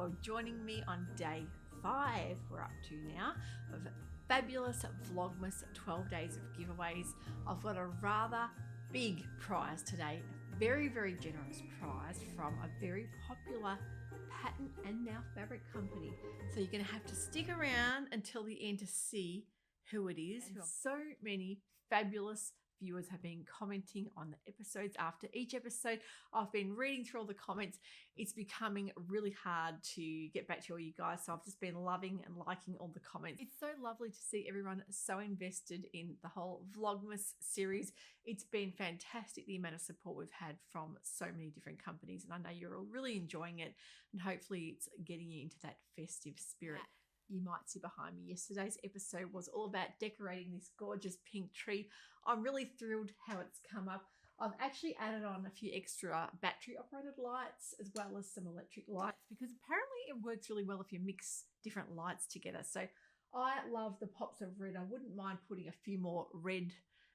for joining me on day 5. We're up to now of fabulous Vlogmas 12 days of giveaways. I've got a rather big prize today, a very, very generous prize from a very popular pattern and now fabric company. So you're going to have to stick around until the end to see who it is. So many fabulous viewers have been commenting on the episodes after each episode. I've been reading through all the comments. It's becoming really hard to get back to all you guys, so I've just been loving and liking all the comments. It's so lovely to see everyone so invested in the whole Vlogmas series. It's been fantastic, the amount of support we've had from so many different companies, and I know you're all really enjoying it, and hopefully it's getting you into that festive spirit. You might see behind me, yesterday's episode was all about decorating this gorgeous pink tree. I'm really thrilled how it's come up. I've actually added on a few extra battery operated lights as well as some electric lights, because apparently it works really well if you mix different lights together. So I love the pops of red. I wouldn't mind putting a few more red,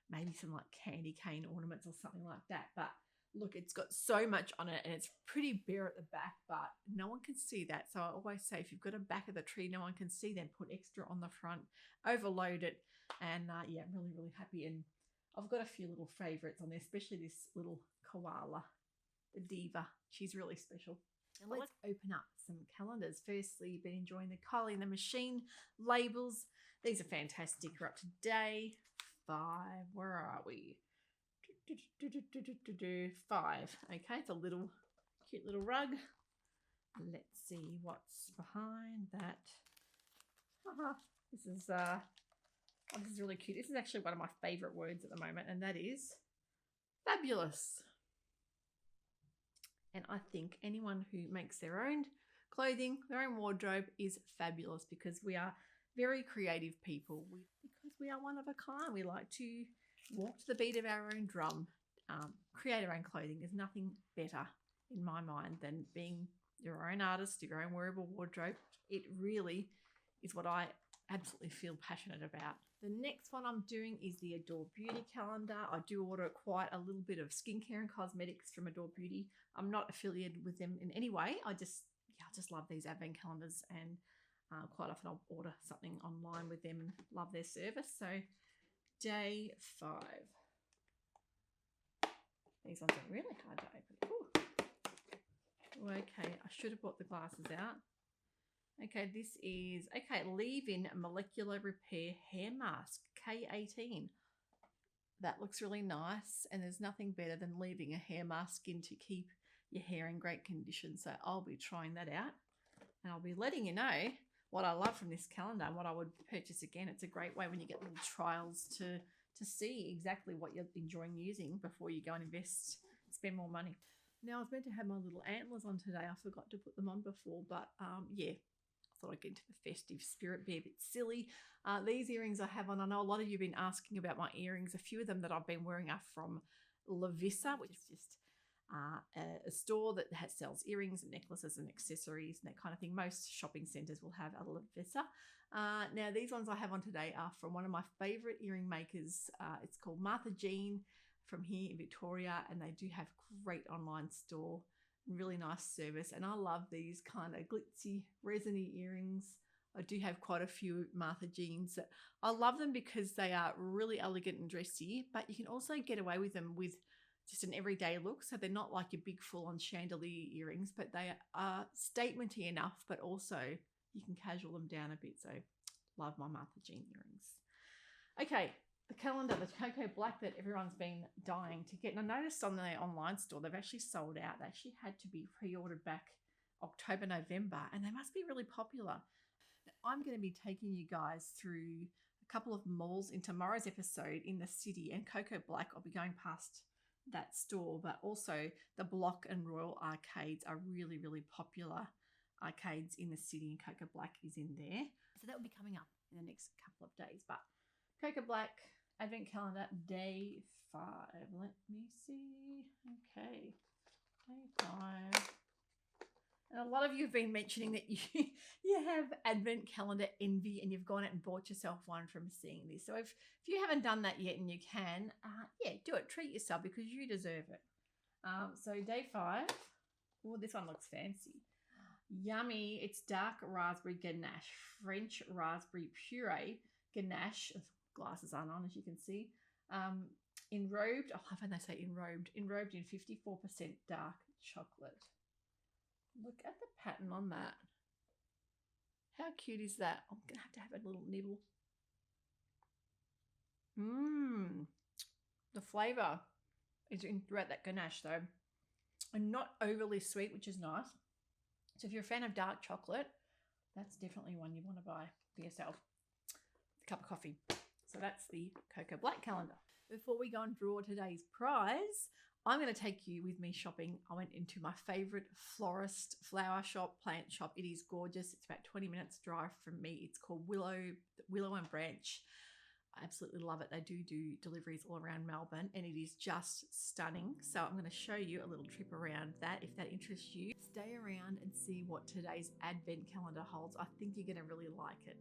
maybe some like candy cane ornaments or something like that. But look, it's got so much on it and it's pretty bare at the back, but no one can see that. So I always say, if you've got a back of the tree no one can see, then put extra on the front, overload it. And yeah, I'm really, really happy. And I've got a few little favorites on there, especially this little koala, the diva. She's really special. And let's open up some calendars. Firstly, you've been enjoying the Kylie and the Machine labels. These are fantastic. We're up to day 5. Where are we? 5. Okay, it's a little cute little rug. Let's see what's behind that. This is really cute. This is actually one of my favorite words at the moment, and that is fabulous. And I think anyone who makes their own clothing, their own wardrobe, is fabulous, because we are very creative people. Because we are one of a kind. We like to walk to the beat of our own drum, create our own clothing. There's nothing better in my mind than being your own artist, your own wearable wardrobe. It really is what I absolutely feel passionate about. The next one I'm doing is the Adore Beauty calendar. I do order quite a little bit of skincare and cosmetics from Adore Beauty. I'm not affiliated with them in any way. I just love these advent calendars, and quite often I'll order something online with them and love their service. So day 5. These ones are really hard to open. Ooh. Okay, I should have brought the glasses out. Okay, this is, leave-in molecular repair hair mask, K18. That looks really nice, and there's nothing better than leaving a hair mask in to keep your hair in great condition. So I'll be trying that out, and I'll be letting you know what I love from this calendar and what I would purchase again. It's a great way when you get little trials to see exactly what you're enjoying using before you go and spend more money. Now, I was meant to have my little antlers on today. I forgot to put them on before, but yeah, I thought I'd get into the festive spirit, be a bit silly. These earrings I have on, I know a lot of you have been asking about my earrings. A few of them that I've been wearing are from Lavissa, which is just a store that sells earrings and necklaces and accessories and that kind of thing. Most shopping centres will have a Lavissa. Now, these ones I have on today are from one of my favourite earring makers. It's called Martha Jean from here in Victoria, and they do have great online store, really nice service. And I love these kind of glitzy, resiny earrings. I do have quite a few Martha Jeans. I love them because they are really elegant and dressy, but you can also get away with them with just an everyday look. So they're not like your big full-on chandelier earrings, but they are statementy enough, but also you can casual them down a bit. So love my Martha Jean earrings. Okay, the calendar, the cocoa black that everyone's been dying to get. And I noticed on the online store, they've actually sold out. They actually had to be pre-ordered back October, November, and they must be really popular. Now, I'm going to be taking you guys through a couple of malls in tomorrow's episode in the city, and cocoa black, I'll be going past that store, but also the Block and Royal arcades are really, really popular arcades in the city, and cocoa black is in there. So that will be coming up in the next couple of days. But cocoa black advent calendar day 5. Let me see. Okay, day 5. And a lot of you have been mentioning that you have advent calendar envy, and you've gone out and bought yourself one from seeing this. So if you haven't done that yet and you can, yeah, do it. Treat yourself, because you deserve it. So day 5. Oh, this one looks fancy. Yummy. It's dark raspberry ganache, French raspberry puree ganache. Glasses aren't on, as you can see. Enrobed, I love when they say enrobed in 54% dark chocolate. Look at the pattern on that. How cute is that? I'm going to have a little nibble. The flavour is in throughout that ganache though. And not overly sweet, which is nice. So if you're a fan of dark chocolate, that's definitely one you want to buy for yourself. A cup of coffee. So that's the Cocoa Black calendar. Before we go and draw today's prize, I'm going to take you with me shopping. I went into my favourite florist, flower shop, plant shop. It is gorgeous. It's about 20 minutes drive from me. It's called Willow and Branch. I absolutely love it. They do deliveries all around Melbourne and it is just stunning. So I'm going to show you a little trip around that. If that interests you, stay around and see what today's advent calendar holds. I think you're going to really like it.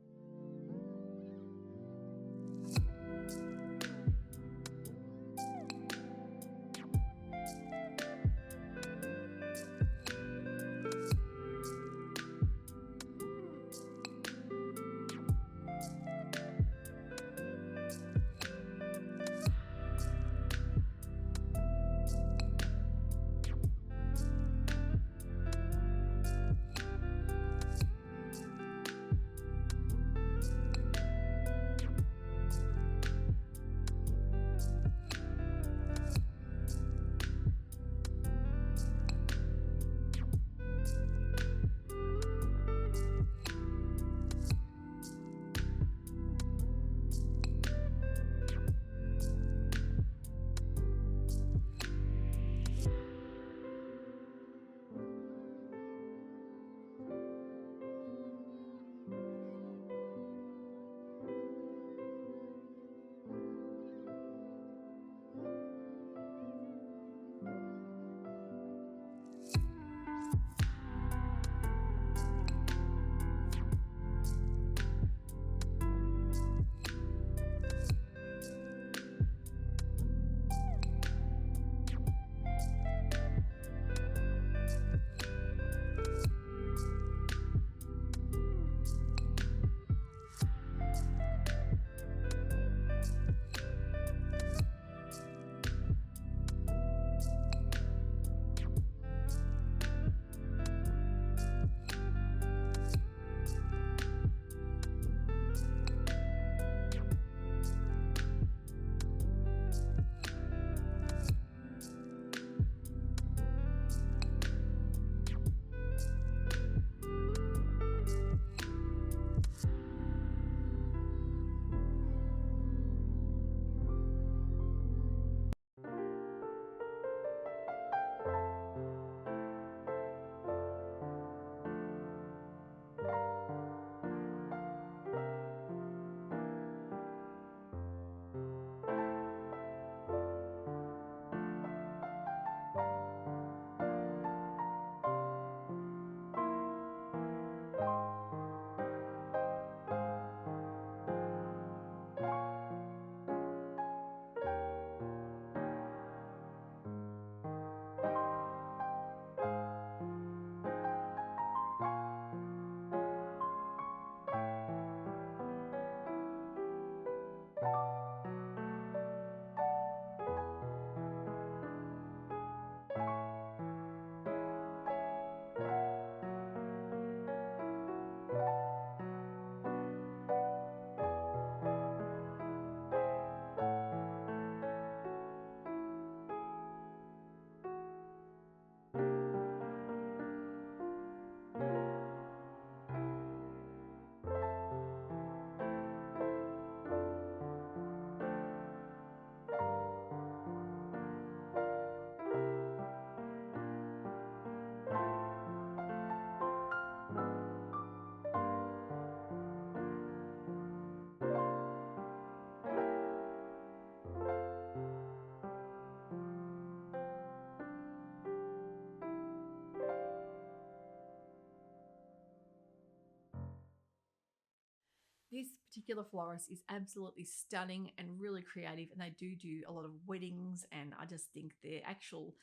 This particular florist is absolutely stunning and really creative, and they do a lot of weddings, and I just think their actual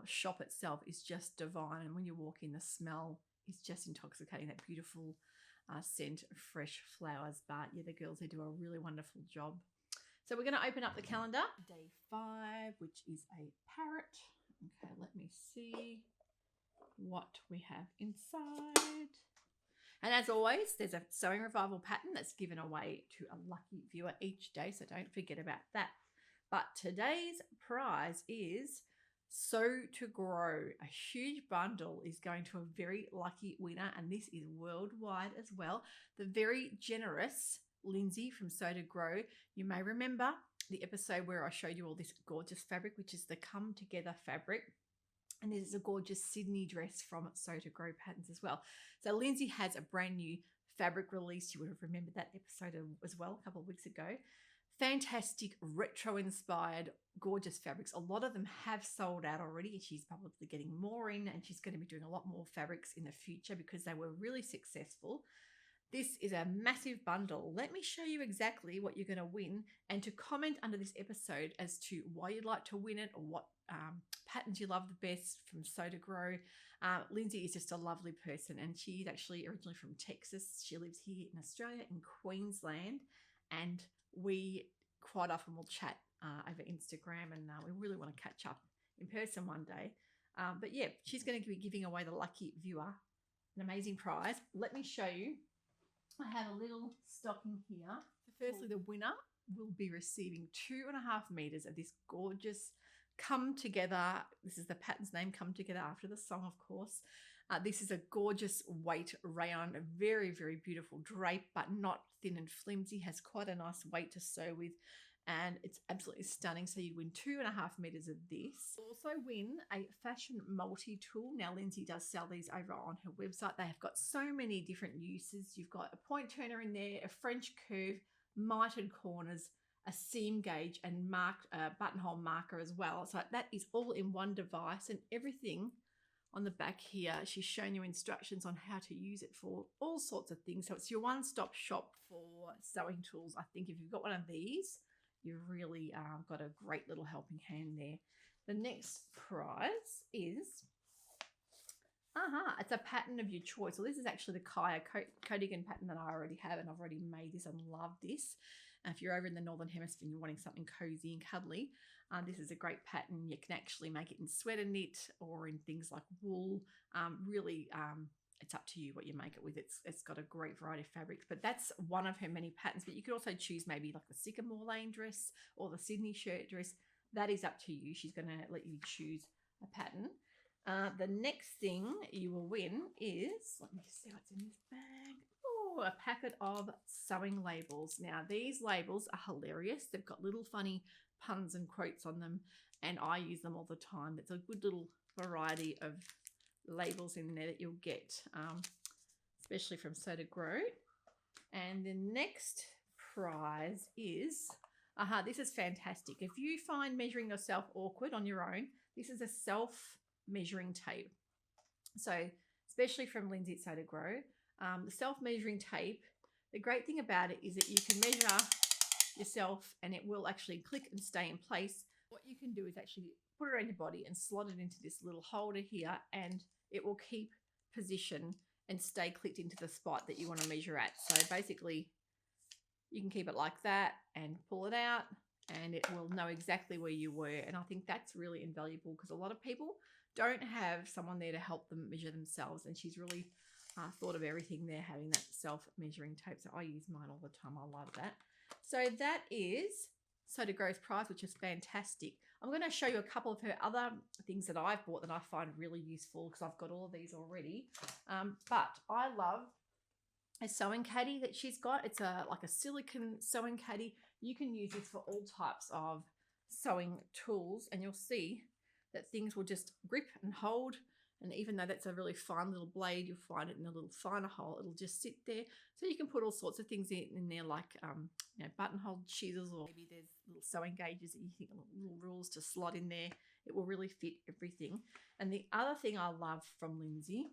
shop itself is just divine. And when you walk in, the smell is just intoxicating, that beautiful scent of fresh flowers. But yeah, the girls, they do a really wonderful job. So we're going to open up the calendar. Day 5, which is a parrot. Okay, let me see what we have inside. And as always, there's a sewing revival pattern that's given away to a lucky viewer each day, so don't forget about that. But today's prize is Sew to Grow. A huge bundle is going to a very lucky winner, and this is worldwide as well. The very generous Lindsey from Sew to Grow. You may remember the episode where I showed you all this gorgeous fabric, which is the Come Together fabric. And this is a gorgeous Sydney dress from Sew to Grow Patterns as well. So Lindsey has a brand new fabric release. You would have remembered that episode as well a couple of weeks ago. Fantastic retro-inspired, gorgeous fabrics. A lot of them have sold out already. She's probably getting more in, and she's going to be doing a lot more fabrics in the future because they were really successful. This is a massive bundle. Let me show you exactly what you're going to win, and to comment under this episode as to why you'd like to win it or what patterns you love the best from Sew to Grow. Lindsey is just a lovely person, and she's actually originally from Texas. She lives here in Australia, in Queensland, and we quite often will chat over Instagram, and we really want to catch up in person one day. But yeah, she's going to be giving away the lucky viewer an amazing prize. Let me show you. I have a little stocking here. So firstly, the winner will be receiving 2.5 meters of this gorgeous Come Together. This is the pattern's name, Come Together, after the song, of course. This is a gorgeous weight rayon, a very, very beautiful drape, but not thin and flimsy, has quite a nice weight to sew with, and it's absolutely stunning. So you'd win 2.5 meters of this. Also win a fashion multi-tool. Now, Lindsey does sell these over on her website. They have got so many different uses. You've got a point turner in there, a French curve, mitered corners, a seam gauge, and marked buttonhole marker as well. So that is all in one device, and everything on the back here, she's shown you instructions on how to use it for all sorts of things. So it's your one-stop shop for sewing tools. I think if you've got one of these, you've really got a great little helping hand there. The next prize is, it's a pattern of your choice. So this is actually the Kaya Cardigan pattern that I already have, and I've already made this and love this. If you're over in the Northern Hemisphere and you're wanting something cozy and cuddly, this is a great pattern. You can actually make it in sweater knit or in things like wool. Really, it's up to you what you make it with. It's got a great variety of fabrics, but that's one of her many patterns. But you could also choose maybe like the Sycamore Lane dress or the Sydney shirt dress. That is up to you. She's going to let you choose a pattern. The next thing you will win is, let me see what's in this bag. Oh, a packet of sewing labels. Now, these labels are hilarious. They've got little funny puns and quotes on them, and I use them all the time. It's a good little variety of labels in there that you'll get, especially from Sew to Grow. And the next prize is, this is fantastic. If you find measuring yourself awkward on your own, this is a self-measuring tape. So especially from Lindsey at Sew to Grow, the self-measuring tape, the great thing about it is that you can measure yourself and it will actually click and stay in place. What you can do is actually put it around your body and slot it into this little holder here, and it will keep position and stay clicked into the spot that you want to measure at. So basically you can keep it like that and pull it out, and it will know exactly where you were. And I think that's really invaluable because a lot of people don't have someone there to help them measure themselves, and she's really thought of everything there, having that self-measuring tape. So I use mine all the time. I love that. So that is Sew to Grow's prize, which is fantastic. I'm going to show you a couple of her other things that I've bought that I find really useful because I've got all of these already. But I love a sewing caddy that she's got. It's like a silicone sewing caddy. You can use this for all types of sewing tools, and you'll see that things will just grip and hold. And even though that's a really fine little blade, you'll find it in a little finer hole. It'll just sit there. So you can put all sorts of things in there, like buttonhole chisels, or maybe there's little sewing gauges that you think, little rules to slot in there. It will really fit everything. And the other thing I love from Lindsey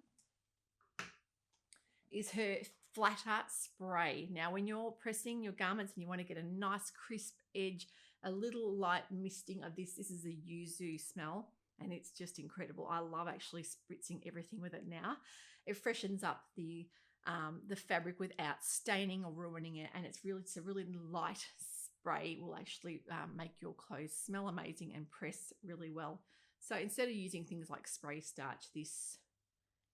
is her flatter spray. Now, when you're pressing your garments and you want to get a nice crisp edge, a little light misting of this is a yuzu smell. And it's just incredible. I love actually spritzing everything with it now. it freshens up the fabric without staining or ruining it, and it's a really light spray. Will actually make your clothes smell amazing and press really well. So instead of using things like spray starch, this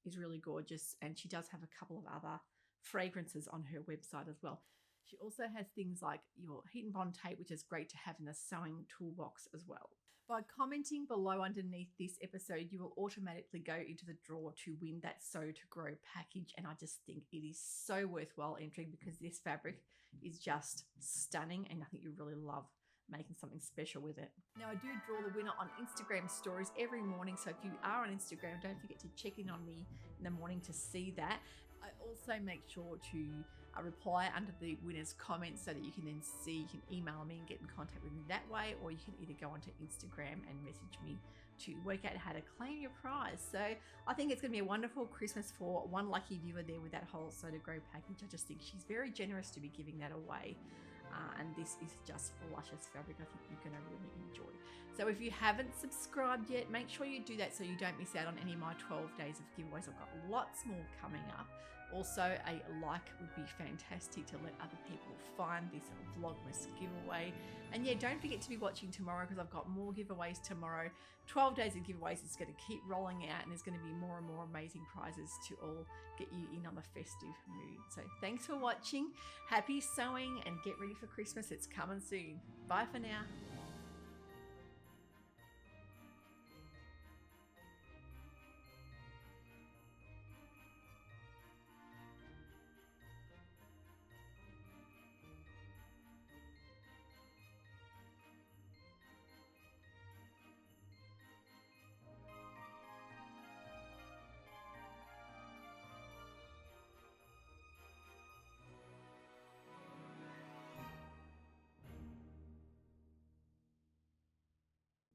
is really gorgeous, and she does have a couple of other fragrances on her website as well. She also has things like your heat and bond tape, which is great to have in the sewing toolbox as well. By commenting below underneath this episode, you will automatically go into the draw to win that Sew to Grow package. And I just think it is so worthwhile entering because this fabric is just stunning, and I think you really love making something special with it. Now, I do draw the winner on Instagram stories every morning. So if you are on Instagram, don't forget to check in on me in the morning to see that. I also make sure to reply under the winner's comments so that you can then see, you can email me and get in contact with me that way, or you can either go onto Instagram and message me to work out how to claim your prize. So I think it's going to be a wonderful Christmas for one lucky viewer there with that whole Sew to Grow package. I just think she's very generous to be giving that away. And this is just luscious fabric. I think you're going to really enjoy. So if you haven't subscribed yet, make sure you do that so you don't miss out on any of my 12 days of giveaways. I've got lots more coming up. Also, a like would be fantastic to let other people find this Vlogmas giveaway. And yeah, don't forget to be watching tomorrow because I've got more giveaways tomorrow. 12 days of giveaways is going to keep rolling out, and there's going to be more and more amazing prizes to all get you in on the festive mood. So thanks for watching. Happy sewing and get ready for Christmas. It's coming soon. Bye for now.